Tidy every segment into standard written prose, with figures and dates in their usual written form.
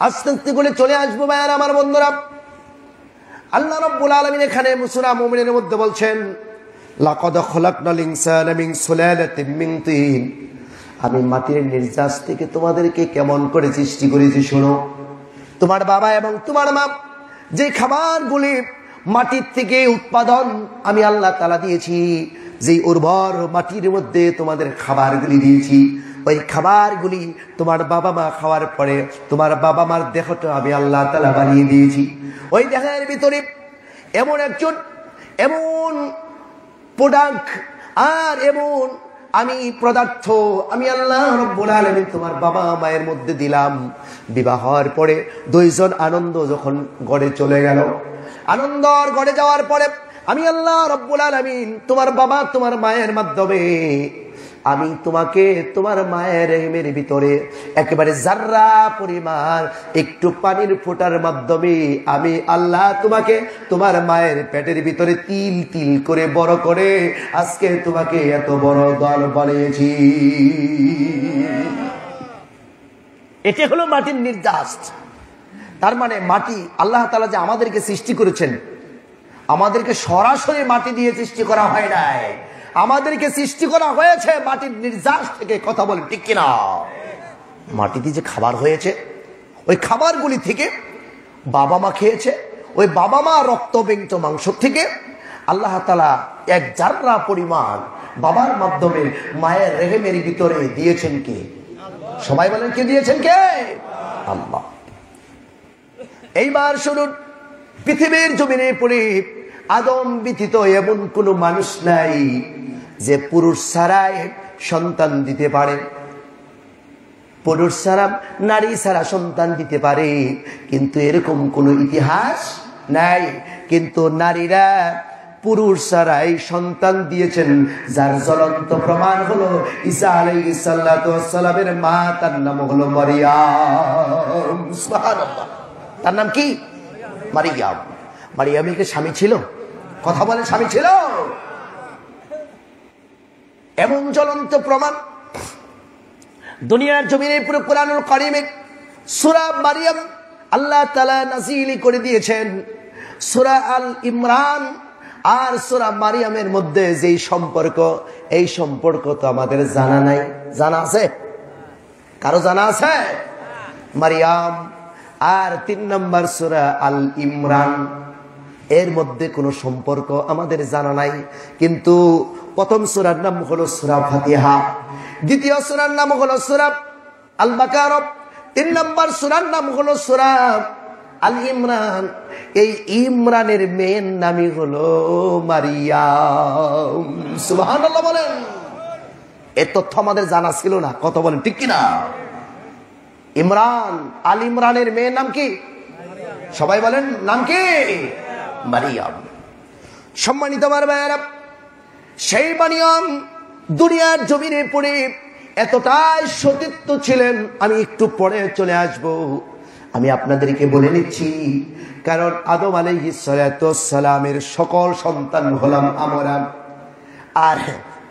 আস্তে আস্তে করে চলে আসবো ভাইয়ার আমার বন্ধুরা। আল্লাহ রাব্বুল আলামিন এখানে সূরা মুমিনের মধ্যে বলছেন, লাকাদ খলাকনাল ইনসানা মিন সুলালাতিন মিন তিন, আমি মাটির নির্যাস থেকে তোমাদেরকে কেমন করে সৃষ্টি করেছি শোনো। তোমার বাবা এবং তোমার মা যে খাবারগুলি মাটির থেকে উৎপাদন আমি আল্লাহ তাআলা দিয়েছি, যে উর্বর মাটির মধ্যে তোমাদের খাবারগুলি দিয়েছি, ওই খাবারগুলি তোমার বাবা মা খাওয়ার পরে তোমার বাবা মার দেহটা আমি আল্লাহ তাআলা বানিয়ে দিয়েছি। ওই দেহের ভিতরে এমন একজন এমন প্রোডাক্ট আর এমন আমি পদার্থ আমি আল্লাহ রাব্বুল আলামিন তোমার বাবা মায়ের মধ্যে দিলাম। বিবাহের পরে দুইজন আনন্দ যখন গড়ে চলে গেল, আনন্দর গড়ে যাওয়ার পরে আমি আল্লাহ রাব্বুল আলামিন তোমার বাবা তোমার মায়ের মাধ্যমে আমি তোমাকে তোমার মায়ের রেহেমের ভিতরে একেবারে জাররা পরিমাণ একটু পানির ফোঁটার মাধ্যমে আমি আল্লাহ তোমাকে তোমার মায়ের পেটের ভিতরে তিল তিল করে বড় করে আজকে তোমাকে এত বড় দল বানিয়েছি। এটা হলো মাটির নির্যাস। তার মানে মাটি আল্লাহ তাআলা যে আমাদেরকে সৃষ্টি করেছেন, আমাদেরকে সরাসরি মাটি দিয়ে সৃষ্টি করা হয় নাই, আমাদেরকে সৃষ্টি করা হয়েছে মাটির নির্যাস থেকে। কথা বলেন ঠিক কিনা? মাটিতে যে খাবার হয়েছে ওই খাবারগুলি থেকে বাবা মা খেয়েছে, ওই বাবা মা রক্ত বেঙ্গত মাংস থেকে আল্লাহ তাআলা এক জাররা পরিমাণ বাবার মাধ্যমে মায়ের রেহেমের ভিতরে দিয়েছেন কে? সবাই বলেন কে দিয়েছেন? কে? আল্লাহ। এইবার শুনুন, পৃথিবীর জমিনে পড়ে আদম ব্যতীত এমন কোন মানুষ নাই যে পুরুষ ছাড়াই সন্তান দিতে পারে। পুরুষ ছাড়া নারী ছাড়া সন্তান দিতে পারে, কিন্তু এরকম কোন ইতিহাস নাই। কিন্তু নারীরা পুরুষ ছাড়াই সন্তান দিয়েছেন, যার জ্বলন্ত প্রমাণ হলো ঈসা আলাইহিস সালাতু ওয়াস সালামের মা, তার নাম হলো মারিয়াম। সুবহানাল্লাহ। তার নাম কি? মারিয়াম। মারিয়ামের কি স্বামী ছিল? কথা বলে স্বামী ছিল? এমন জ্বলন্ত প্রমাণ দুনিয়ার জমিনে পুরো কোরআনুল কারীমে সূরা মারিয়াম আল্লাহ তাআলা নাযিল করে দিয়েছেন। সূরা আল ইমরান আর সূরা মারিয়ামের মধ্যে যেই সম্পর্ক, এই সম্পর্ক তো আমাদের জানা নাই। জানা আছে? কারো জানা আছে? মারিয়াম আর 3 নম্বর সূরা আল ইমরান, এর মধ্যে কোনো সম্পর্ক আমাদের জানা নাই। কিন্তু প্রথম সূরার নাম হলো সূরা ফাতিহা, দ্বিতীয় সূরার নাম হলো সূরা আল বাকারা, 3 নম্বর সূরার নাম হলো সূরা আল ইমরান। এই ইমরানের মেয়ের নামই হলো মারিয়াম। সুবহানাল্লাহ বলেন। এই তথ্য আমাদের জানা ছিল না। কত বলেন ঠিক কিনা? ইমরান, আল ইমরানের মেয়ের নাম কি? সবাই বলেন নাম কি? মারিয়াম। সম্মানিত আমার ভাইয়েরা, সেই মারিয়াম দুনিয়ার জমিনে পড়ে এতটাই সতীত্ব ছিলেন, আমি একটু পরে চলে আসব। আমি আপনাদেরকে বলে নিচ্ছি, কারণ আদম আলাইহিস সালাতু ওয়াস সালামের সকল সন্তান হলাম আমরা। আর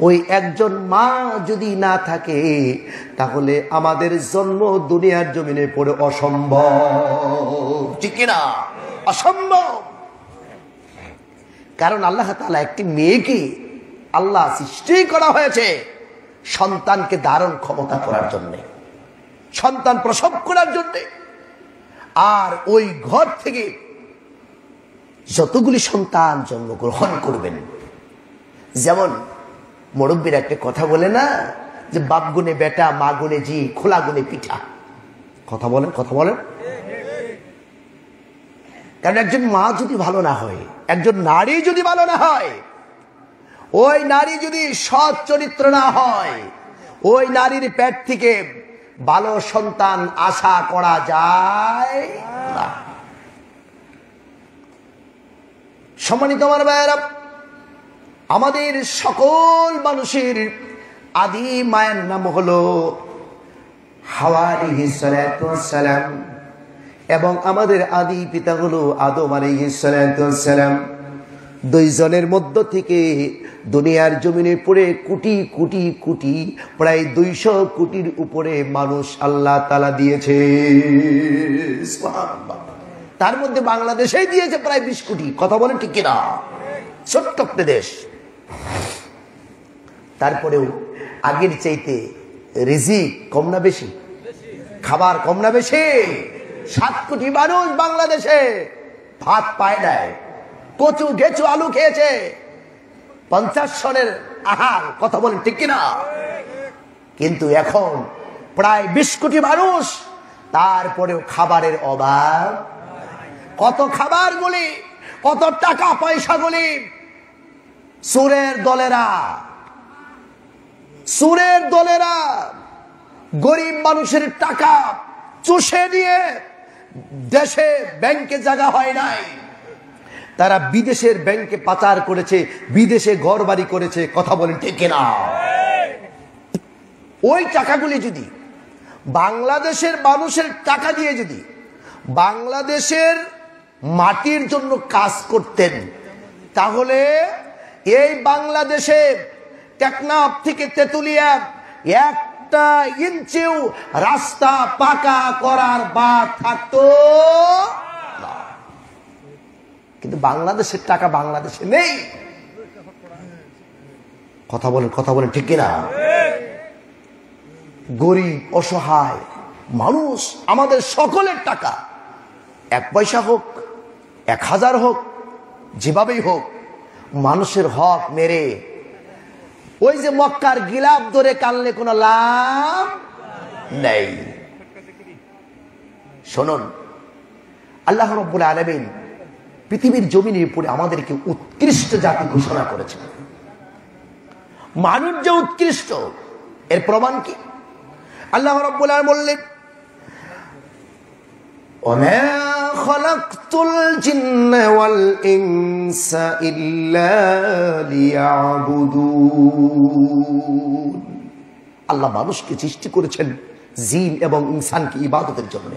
ওই একজন মা যদি না থাকে তাহলে আমাদের জন্ম দুনিয়ার জমিনে পড়ে অসম্ভব। ঠিক কিনা? অসম্ভব। কারণ আল্লাহ তাআলা একটি মেয়েকে আল্লাহ সৃষ্টি করা হয়েছে সন্তানকে ধারণ ক্ষমতা করার জন্য, সন্তান প্রসব করার জন্য। আর ওই ঘর থেকে যতগুলি সন্তান জন্মগ্রহণ করবেন, যেমন মুরব্বীরা একটা কথা বলে না, যে বাপ গুনে বেটা, মা গুনে জি, খোলা গুনে পিঠা। কথা বলেন, কথা বলেন। কারণ একজন মা যদি ভালো না হয়, একজন নারী যদি ভালো না হয়, ওই নারী যদি সৎ চরিত্র না হয়, ওই নারীর পেট থেকে ভালো সন্তান আশা করা যায় না। সম্মানিত আমার ভাইয়েরা, আমাদের সকল মানুষের আদি মায়ের নাম হলো হাওয়া আলাইহিস সালাতু ওয়াস সালাম, এবং আমাদের আদি পিতা হলো আদম আলাইহিস সালাতু ওয়াস সালাম। দুইজনের মধ্য থেকে দুনিয়ার জমিনে পড়ে কোটি কোটি কোটি, প্রায় 200 কোটির উপরে মানুষ আল্লাহ তাআলা দিয়েছে। সুবহানাল্লাহ। তার মধ্যে বাংলাদেশেই দিয়েছে প্রায় 20 কোটি। কথা বলেন ঠিক কিনা? ছোট্ট একটা দেশ। তারপরেও আগের চাইতে রিজিক কম না বেশি? খাবার কম না বেশি? 7 কোটি মানুষ বাংলাদেশে ভাত পায় নাই, কচু গেচু আলু খেয়েছে, 50 সনের আহার। কথা বলেন ঠিক কিনা? কিন্তু এখন প্রায় 20 কোটি মানুষ, তারপরেও খাবারের অভাব। কত খাবার গুলি, কত টাকা পয়সা গুলি সুরের দলেরা গরিব মানুষের টাকা চুষে দিয়ে দেশে ব্যাংকে জায়গা হয় নাই, তারা বিদেশের ব্যাংকে পাচার করেছে, বিদেশে ঘর বাড়ি করেছে। কথা বলেন ঠিক কিনা? ওই টাকাগুলি যদি বাংলাদেশের মানুষের টাকা দিয়ে যদি বাংলাদেশের মাটির জন্য কাজ করতেন, তাহলে এই বাংলাদেশে টেকনাফ থেকে তেতুলিয়া 1 ইঞ্চিও রাস্তা পাকা করার বাদ থাকতো না। কিন্তু বাংলাদেশের টাকা বাংলাদেশে নেই। কথা বলেন ঠিক কিনা? গরিব অসহায় মানুষ, আমাদের সকলের টাকা, 1 পয়সা হোক, 1000 হোক, যেভাবেই হোক, মানুষের হক মেরে ওই যে মক্কার গিলাফ ধরে কানলে কোনো লাভ নেই। শুনুন, আল্লাহ রাব্বুল আলামিন পৃথিবীর জমিনের উপরে আমাদেরকে উৎকৃষ্ট জাতি ঘোষণা করেছেন। মানুষ যে উৎকৃষ্ট, এর প্রমাণ কি? আল্লাহ রাব্বুল আলামিন বললেন, وَمَا خَلَقْتُ الْجِنَّ وَالْإِنسَ إِلَّا لِيَعْبُدُونَ। আল্লাহ মানুষকে সৃষ্টি করেছেন জিন এবং ইনসানকে ইবাদতের জন্য।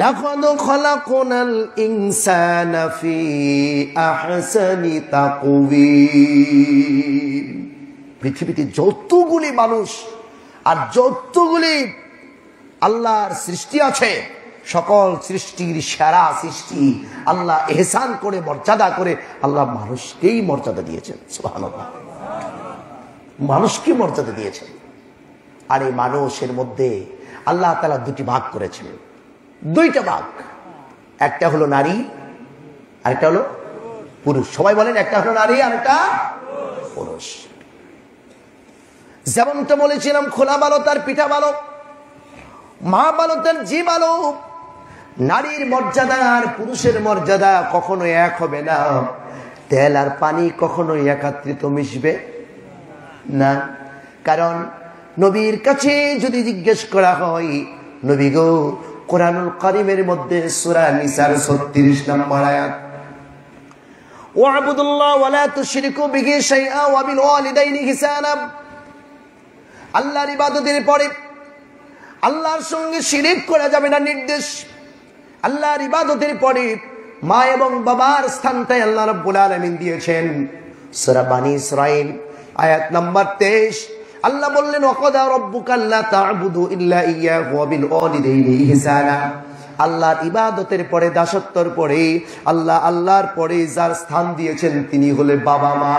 لَقَدْ خَلَقْنَا الْإِنسَانَ فِي أَحْسَنِ تَقْوِيمٍ। পৃথিবীতে যতগুলি মানুষ আর যতগুলি আল্লাহর সৃষ্টি আছে, সকল সৃষ্টির সেরা সৃষ্টি আল্লাহ ইহসান করে, মর্যাদা করে আল্লাহ মানুষকেই মর্যাদা দিয়েছেন। সুবহানাল্লাহ। মানুষকে মর্যাদা দিয়েছেন। আর এই মানুষের মধ্যে আল্লাহ তাআলা 2টি ভাগ করেছেন। 2টা ভাগ, একটা হলো নারী আর একটা হলো পুরুষ। সবাই বলেন, একটা হলো নারী আর একটা পুরুষ। যেমনটা বলেছিলাম, খোলা ভালো তার পিঠা ভালো, মা ভালো তার জি ভালো। নারীর মর্যাদা আর পুরুষের মর্যাদা কখনো এক হবে না। তেল আর পানি কখনো একত্রিত মিশবে না। কারণ নবীর কাছে যদি জিজ্ঞেস করা হয়, নবী গো, কোরআনুল কারীমের মধ্যে সূরা নিসার 36 নম্বর আয়াত, ওয়া'বুদুল্লাহ ওয়া লা তুশরিকু বিহি শাইআ ওয়া বিল ওয়ালিদাইনি ইহসানা, আল্লাহর ইবাদতের পরে আল্লাহর সঙ্গে শিরিক করা যাবে না নির্দেশ। আল্লাহর ইবাদতের পরে মা এবং বাবার স্থানটাই আল্লাহ রাব্বুল আলামিন দিয়েছেন। সূরা বনী ইসরাঈল আয়াত নাম্বার 23 আল্লাহ বললেন, ওয়াকাদা রাব্বুকা আল্লা তা'বুদু ইল্লা ইয়্যাহু ওয়া বিল ওয়ালিদাইনি ইহসানা। আল্লাহর ইবাদতের পরে, দাসত্বের পরে আল্লাহর পরে যার স্থান দিয়েছেন তিনি হলেন বাবা মা।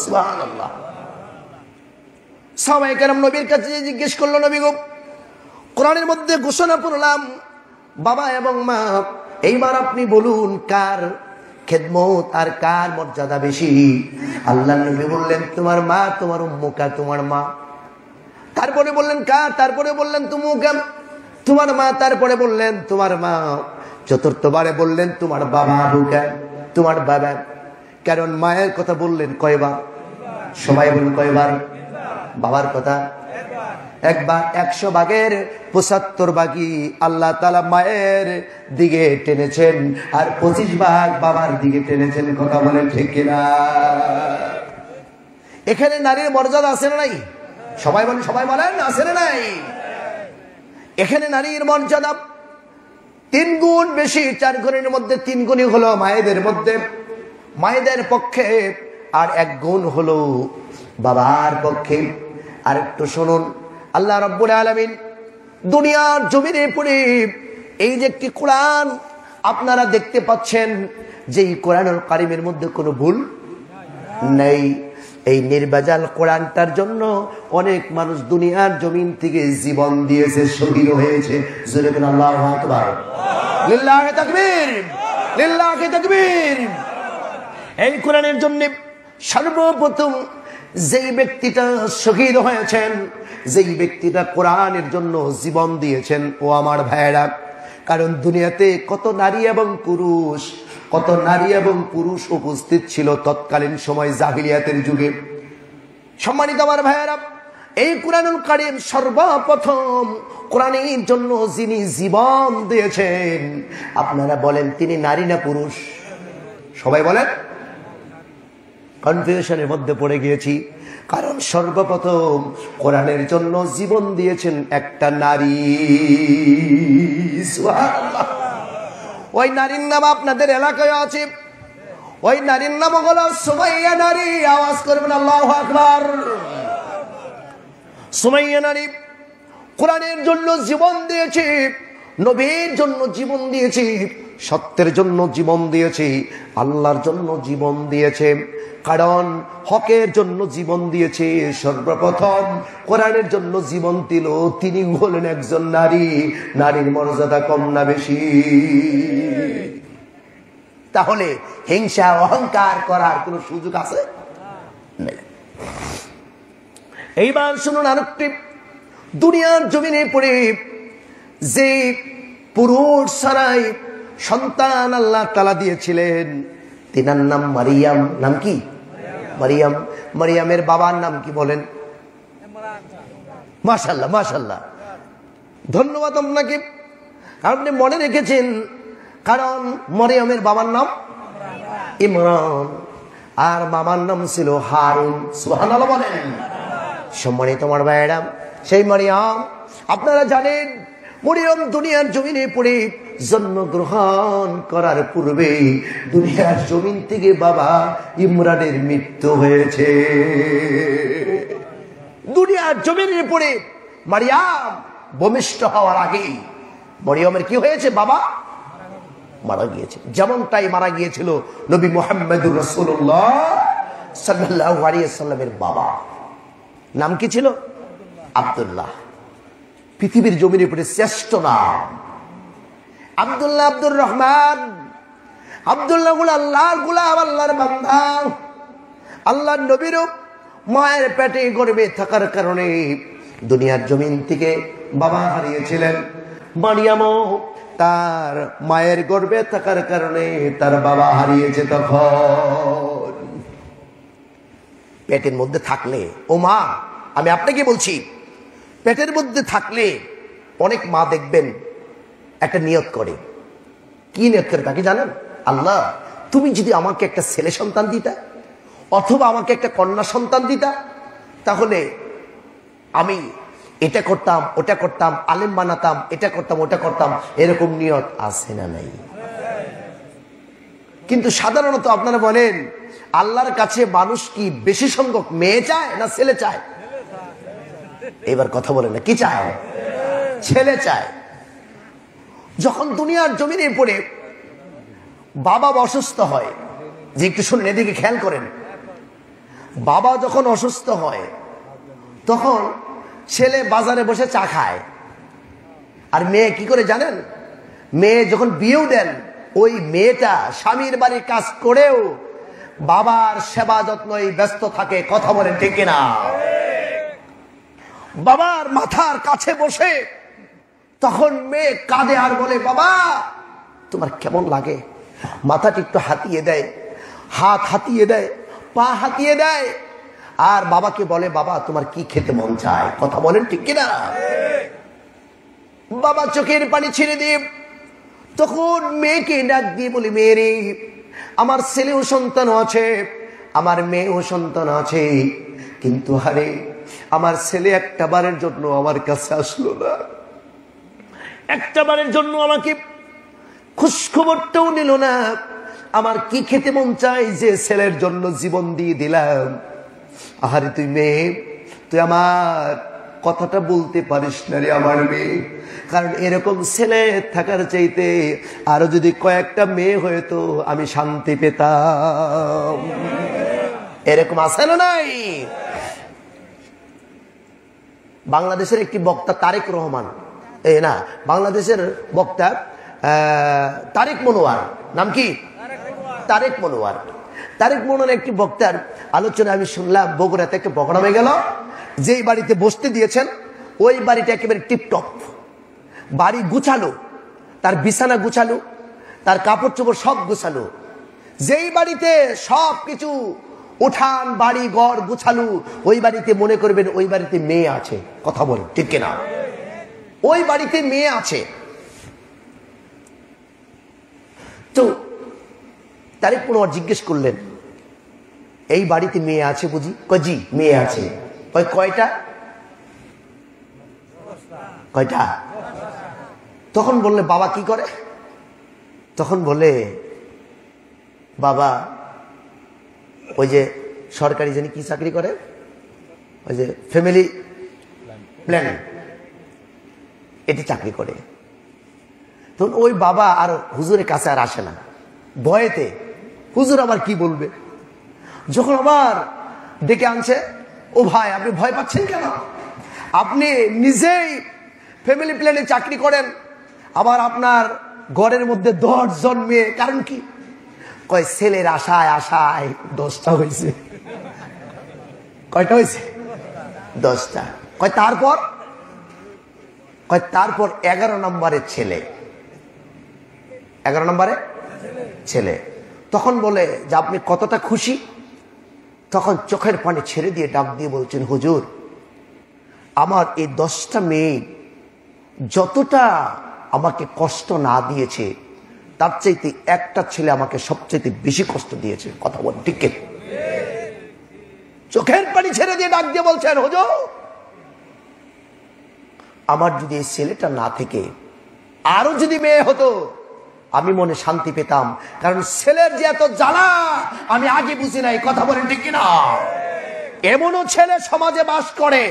সুবহানাল্লাহ। সাহাবায়ে কেরাম নবীর কাছে জিজ্ঞেস করলো, নবী গো, কোরআনের মধ্যে ঘোষণা পড়লাম বাবা এবং মা, এইবার আপনি বলুন কার খেদমত আর কার মর্যাদা বেশি? আল্লাহ নবী বললেন, তোমার মা, তোমার উম্মুকা, তোমার মা। তারপরে বললেন কার? তারপরে বললেন তুমুকা, তোমার মা। তারপরে বললেন তোমার মা। চতুর্থবারে বললেন তোমার বাবা, আবুকা, তোমার বাবা। কারণ মায়ের কথা বললেন কয়বার? সবাই বলুন কয়বার? বাবার কথা একবার। 100 ভাগের 75 ভাগই আল্লাহ তাআলা মায়ের দিকে টেনেছেন, আর 25 ভাগ বাবার দিকে টেনেছেন। কথা বলেন ঠিক কিনা? এখানে নারীর মর্যাদা আছে না নাই? সবাই বলেন আছে না নাই? এখানে নারীর মর্যাদা 3 গুণ বেশি। 4 গুণের মধ্যে 3 গুণই হলো মায়েদের মধ্যে। মায়েদের পক্ষে আর এক গুণ হলো বাবার পক্ষে। আর একটু শুনুন, আল্লাহ রাব্বুল আলামিন দুনিয়ার জমিনে পড়ে এই যে একটি কোরআন আপনারা দেখতে পাচ্ছেন, যে এই কোরআনুল কারীমের মধ্যে কোনো ভুল নেই। এই নির্ভেজাল কোরআনটার জন্য অনেক মানুষ দুনিয়ার জমিন থেকে জীবন দিয়েছে, শহীদ হয়েছে। জোরে বলেন আল্লাহু আকবার, লিল্লাহি তাকবীর, লিল্লাহি তাকবীর। এই কোরআনের জন্য সর্বপ্রথম যেই ব্যক্তিটা শহীদ হয়েছেন, যেই ব্যক্তিটা কোরআনের জন্য জীবন দিয়েছেন, ও আমার ভাইয়েরা, কারণ দুনিয়াতে কত নারী এবং পুরুষ উপস্থিত ছিল তৎকালীন সময় জাহিলিয়াতের যুগে। সম্মানিত আমার ভাইয়েরা, এই কোরআনুল কারীম সর্বপ্রথম কোরআনের জন্য যিনি জীবন দিয়েছেন, আপনারা বলেন তিনি নারী না পুরুষ? সবাই বলেন। কনফিউশনের মধ্যে পড়ে গিয়েছি, কারণ সর্বপ্রথম কোরআনের জন্য জীবন দিয়েছেন একটা নারী। সুবহানাল্লাহ। ওই নারীর নাম আপনাদের এলাকায় আছে, ওই নারীর নাম হলো সুমাইয়া নারী। আওয়াজ করবেন আল্লাহু আকবার। সুমাইয়া নারী কোরআনের জন্য জীবন দিয়েছে, নবীর জন্য জীবন দিয়েছে, সত্যের জন্য জীবন দিয়েছে, আল্লাহর জন্য জীবন দিয়েছে, কারণ হকের জন্য জীবন দিয়েছে। সর্বপ্রথম কোরআনের জন্য জীবন দিল, তিনি হলেন একজন নারী। নারীর মর্যাদা কম না বেশি? তাহলে হিংসা অহংকার করার কোন সুযোগ আছে? এইবার শুনুন আরেকটি, দুনিয়ার জমিনে পড়ে যে পুরুষ ছাড়াই সন্তান আল্লাহ তাআলা দিয়েছিলেন, তিনার নাম মারিয়াম। নাম কি? মারিয়াম। মারিয়ামের বাবার নাম কি বলেন? মাশাআল্লাহ, মাশাআল্লাহ, ধন্যবাদ আপনাকে, আপনি মনে রেখেছেন। কারণ মারিয়ামের বাবার নাম ইমরান, আর মামার নাম ছিল হারুন। সুবহানাল্লাহ বলেন। সম্মানিত আমার ভাইয়েরা, সেই মারিয়াম, আপনারা জানেন মরিয়ম দুনিয়ার জমিনে পড়ে জন্মগ্রহণ করার পূর্বে দুনিয়ার জমিন থেকে বাবা ইমরানের মৃত্যু হয়েছে। দুনিয়ার জমিনে পড়ে মারিয়াম ভূমিষ্ঠ হওয়ার আগে মরিয়মের কি হয়েছে? বাবা মারা গিয়েছে। যেমনটাই মারা গিয়েছিল নবী মুহাম্মদুর রাসূলুল্লাহ সাল্লাল্লাহু আলাইহি ওয়াসাল্লামের বাবা। নাম কি ছিল? আব্দুল্লাহ। পৃথিবীর জমিনে পড়ে শ্রেষ্ঠ নাম আব্দুল্লাহ, আব্দুর রহমান। আব্দুল্লাহ গুলো আল্লাহর গোলাম, আল্লাহর বান্দা। আল্লাহর নবীরও মায়ের পেটে গর্ভে থাকার কারণে দুনিয়ার জমিন থেকে বাবা হারিয়েছিলেন। মারিয়ামও তার মায়ের গর্ভে থাকার কারণে তার বাবা হারিয়েছে। তখন পেটের মধ্যে থাকলে, ও মা, আমি আপনাকে বলছি, পেটের মধ্যে থাকলে অনেক মা দেখবেন একটা নিয়ত করে। কি নিয়ত করে তাকে জানেন? আল্লাহ, তুমি যদি আমাকে একটা ছেলে সন্তান দিতা অথবা আমাকে একটা কন্যা সন্তান দিতা, তাহলে আমি এটা করতাম, ওটা করতাম, আলেম বানাতাম, এটা করতাম, ওটা করতাম। এরকম নিয়ত আছে না নাই? কিন্তু সাধারণত আপনারা বলেন, আল্লাহর কাছে মানুষ কি বেশি সংখ্যক মেয়ে চায় না ছেলে চায়? এবার কথা বলেন না, কি চায়? ছেলে চায়। যখন দুনিয়ার জমিনে পড়ে বাবা অসুস্থ হয়, যে একটু শুনুন, এদিকে খেয়াল করেন, বাবা যখন অসুস্থ হয় তখন ছেলে বাজারে বসে চা খায়, আর মেয়ে কি করে জানেন? মেয়ে যখন বিয়েও দেন, ওই মেয়েটা স্বামীর বাড়ির কাজ করেও বাবার সেবা যত্নই ব্যস্ত থাকে। কথা বলেন ঠিক কিনা? বাবার মাথার কাছে বসে তখন মেয়ে কাঁদে আর বলে, বাবা তোমার কেমন লাগে? মাথাটি একটু হাতিয়ে দেয়, হাত হাতিয়ে দেয়, পা হাতিয়ে দেয়, আর বাবাকে বলে, বাবা তোমার কি খেতে মন চায়? কথা বলেন ঠিক কিনা? বাবা চোখের পানি ছেড়ে দিয়ে তখন মেয়েকে ডাক দিয়ে বলে, মেয়েরে, আমার ছেলেও সন্তান আছে, আমার মেয়েও সন্তান আছে, কিন্তু আরে আমার ছেলে একটা বারের জন্য আমার কাছে আসলো না, একটা বারের জন্য আমাকে খোঁজখবরটাও নিল না, আমার কি খেতে মন চাই যে ছেলের জন্য জীবন দিয়ে দিলাম। আহারে তুই মেয়ে, তুই আমার কথাটা বলতে পারিস না রে আমার মেয়ে। কারণ এরকম ছেলে থাকার চাইতে আরো যদি কয়েকটা মেয়ে হয়তো আমি শান্তি পেতাম। এরকম আছে না নাই? বাংলাদেশের একটি বক্তা তারেক রহমান, না বাংলাদেশের বক্তা তারেক মনোয়ার, নাম কি? তারেক মনোয়ার। তারেক মনোয়ার একটি বক্তার আলোচনা আমি শুনলাম, বগুড়াতে একটা প্রোগ্রামে গেল, যেই বাড়িতে বসতে দিয়েছেন ওই বাড়িটা একেবারে টিপটপ, বাড়ি গুছালো, তার বিছানা গুছালো, তার কাপড় চোপড় সব গুছালো। যেই বাড়িতে সব কিছু উঠান বাড়ি ঘর গুছালো, ওই বাড়িতে মনে করবেন ওই বাড়িতে মেয়ে আছে। কথা বল ঠিক কিনা? ওই বাড়িতে মেয়ে আছে। তো তারেক মনোয়ার জিজ্ঞেস করলেন, এই বাড়িতে মেয়ে আছে বুঝি? কয় জি মেয়ে আছে। কয় কয়টা? কয়টা? তখন বললে বাবা কি করে? তখন বলে বাবা ওই যে সরকারি জানি কি চাকরি করে, ওই যে ফ্যামিলি প্ল্যানিং, এটি চাকরি করে। তখন ওই বাবা আর হুজুরের কাছে আর আসে না, ভয়েতে। হুজুর আবার কি বলবে? যখন আবার ডেকে আনছে, ও ভাই আপনি ভয় পাচ্ছেন কেন? আপনি নিজেই ফ্যামিলি প্ল্যানে চাকরি করেন, আবার আপনার ঘরের মধ্যে 10 জন মেয়ে, কারণ কি? কয় ছেলের আশায় আশায় 10টা হয়েছে। কয়টা হয়েছে? 10টা। কয় তারপর? কয় তারপর 11 নম্বরের ছেলে, 11 নম্বরে ছেলে। তখন বলে যে আপনি কতটা খুশি? তখন চোখের পানি ছেড়ে দিয়ে ডাক দিয়ে বলছেন, হুজুর আমার এই 10টা মেয়ে যতটা আমাকে কষ্ট না দিয়েছে, তার চাইতে একটা ছেলে আমাকে সবচাইতে বেশি কষ্ট দিয়েছে। কথা বল ঠিক কি? চোখের পানি ছেড়ে দিয়ে ডাক দিয়ে বলছেন, হুজুর আমার যদি এই ছেলেটা না থেকে আরো যদি মেয়ে হতো আমি মনে শান্তি পেতাম। কারণ ছেলের যে এত জ্বালা আমি আগে বুঝি নাই। কথা বলেন ঠিক কিনা? এমনও ছেলে সমাজে বাস করে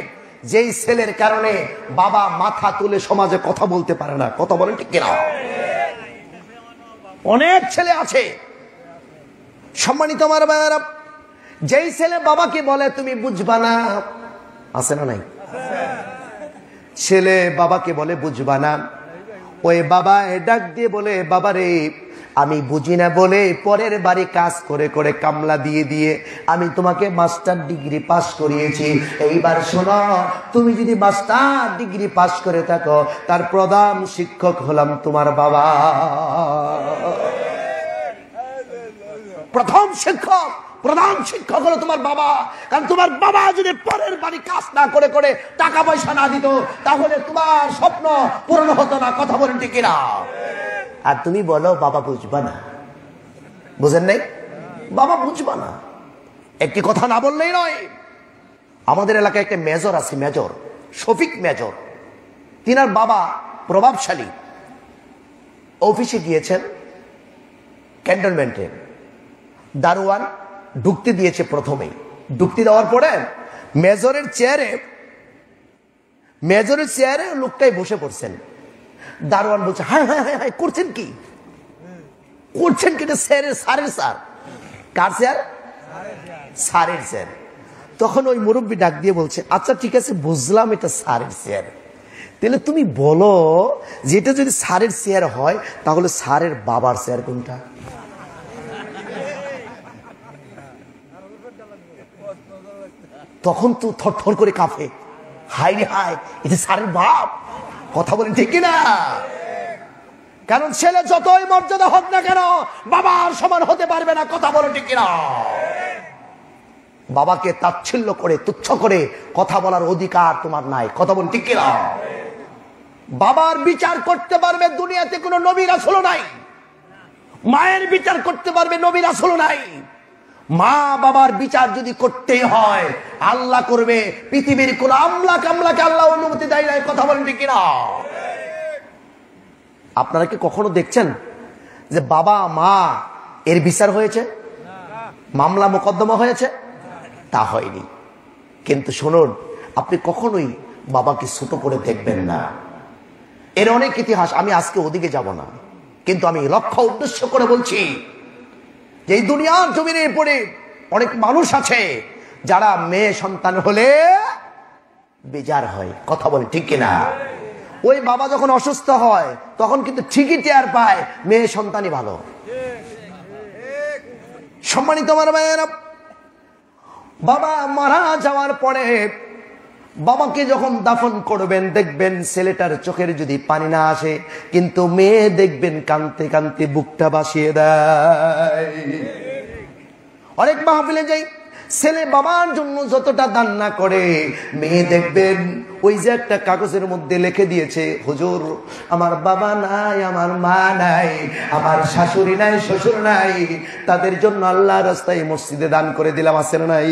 যেই ছেলের কারণে বাবা মাথা তুলে সমাজে কথা বলতে পারে না। কথা বলেন ঠিক কিনা? অনেক ছেলে আছে সম্মানিত আমার ভাইয়েরা, যেই ছেলে বাবাকে বলে তুমি বুঝবা না, আছে না নাই? ছেলে বাবাকে বলে বুঝবা না, ওই বাবা ডাক দিয়ে বলে বাবা রে আমি বুঝি না বলে পরের বাড়ি কাজ করে করে কামলা দিয়ে দিয়ে আমি তোমাকে মাস্টার ডিগ্রি পাস করিয়েছি। এইবার শোনো, তুমি যদি মাস্টার ডিগ্রি পাস করে থাকো তার প্রধান শিক্ষক হলাম তোমার বাবা। প্রথম শিক্ষক, প্রধান শিক্ষক হলো তোমার বাবা। কারণ তোমার বাবা যদি পরের বাড়ি কাজ না করে করে টাকা পয়সা না দিত তাহলে তোমার স্বপ্ন পূরণ হতো না। কথা বলেন ঠিক কিনা? আর তুমি বলো বাবা বুঝবা না, বুঝেন নাই? বাবা বুঝবা না। একটি কথা না বললেই নয়। আমাদের এলাকায় একটা মেজর আছে, মেজর শফিক মেজর। তিনার বাবা প্রভাবশালী, অফিসে গিয়েছেন ক্যান্টনমেন্টে, দারোয়ান ঢুকতে দিয়েছে। প্রথমেই ঢুকতে দেওয়ার পরে মেজরের চেয়ারে লোকটাই বসে পড়ছেন। দারোয়ান বলছে হায় হায় হায় হায় করছেন কি? করছেন কি? স্যারের স্যার। কার স্যার? স্যারের স্যার। তখন ওই মুরব্বী ডাক দিয়ে বলছে আচ্ছা ঠিক আছে বুঝলাম এটা স্যারের চেয়ার, তাহলে তুমি বলো যে এটা যদি স্যারের চেয়ার হয় তাহলে স্যারের বাবার চেয়ার কোনটা? তখন তো থরথর করে কাঁপে, হাই রে হাই এটা স্যারের বাপ। কথা বলেন ঠিক কিনা? কারণ ছেলে যতই মর্যাদা হোক না কেন বাবার সমান হতে পারবে না। কথা বলেন ঠিক কিনা? বাবাকে তাচ্ছিল্য করে তুচ্ছ করে কথা বলার অধিকার তোমার নাই। কথা বলেন ঠিক কিনা? বাবার বিচার করতে পারবে দুনিয়াতে কোনো নবী রাসূল নাই। মায়ের বিচার করতে পারবে নবী রাসূল নাই। মা বাবার বিচার যদি করতে হয় আল্লাহ করবে, পৃথিবীর কোন আমলা কামলাকে আল্লাহ অনুমতি দেয় নাই। কথা বলেন ঠিক কিনা? আপনারা কি কখনো দেখছেন যে বাবা মা এর বিচার হয়েছে? মামলা মোকদ্দমা হয়েছে? তা হয়নি। কিন্তু শুনুন, আপনি কখনোই বাবাকে ছোট করে দেখবেন না। এর অনেক ইতিহাস, আমি আজকে ওদিকে যাব না, কিন্তু আমি লক্ষ্য উদ্দেশ্য করে বলছি যে এই দুনিয়ার জমিনের পরে অনেক মানুষ আছে যারা মেয়ে সন্তান হলে বেজার হয়। কথা বলে ঠিক কিনা? ওই বাবা যখন অসুস্থ হয় তখন কিন্তু ঠিকই টের পায় মেয়ে সন্তানই ভালো। সম্মানিত আমার ভাইয়েরা, বাবা মারা যাওয়ার পরে বাবাকে যখন দাফন করবেন, দেখবেন ছেলেটার চোখের যদি পানি না আসে, কিন্তু মেয়ে দেখবেন কাঁদতে কাঁদতে বুকটা বাসিয়ে দেয়। অনেক মাহফিলে যাই, ছেলে বাবার জন্য যতটা দান না করে, মেয়ে দেখবেন ওই যে একটা কাগজের মধ্যে লিখে দিয়েছে, হুজুর আমার বাবা নাই, আমার মা নাই, আমার শাশুড়ি নাই, শ্বশুর নাই, তাদের জন্য আল্লাহর রাস্তায় মসজিদে দান করে দিলাম, আছে না নাই?